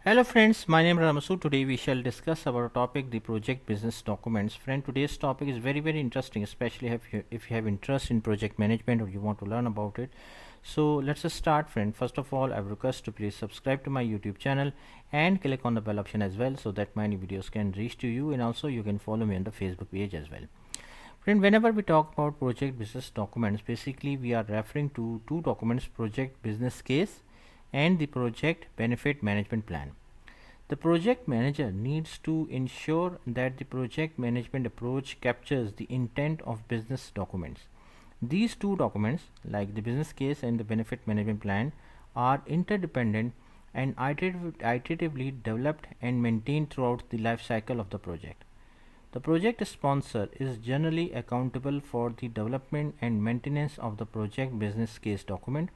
Hello friends, my name is Ramasu. Today we shall discuss about a topic, the project business documents. Friend, today's topic is very interesting, especially if you have interest in project management or you want to learn about it. So let's just start, friend. First of all, I request to please subscribe to my YouTube channel and click on the bell option as well, so that my new videos can reach to you, and also you can follow me on the Facebook page as well. Friend, whenever we talk about project business documents, basically we are referring to two documents: project business case and the project benefit management plan. The project manager needs to ensure that the project management approach captures the intent of business documents. These two documents, like the business case and the benefit management plan, are interdependent and iteratively developed and maintained throughout the life cycle of the project. The project sponsor is generally accountable for the development and maintenance of the project business case document.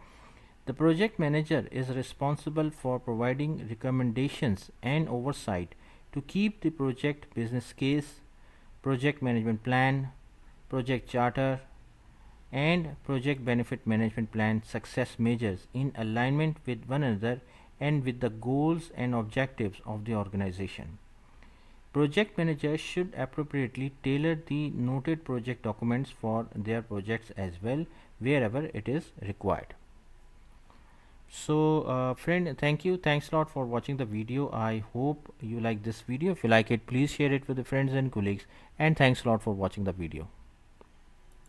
The project manager is responsible for providing recommendations and oversight to keep the project business case, project management plan, project charter, and project benefit management plan success measures in alignment with one another and with the goals and objectives of the organization. Project managers should appropriately tailor the noted project documents for their projects as well, wherever it is required. So friend, thanks a lot for watching the video. I hope you like this video. If you like it, please share it with the friends and colleagues, and thanks a lot for watching the video.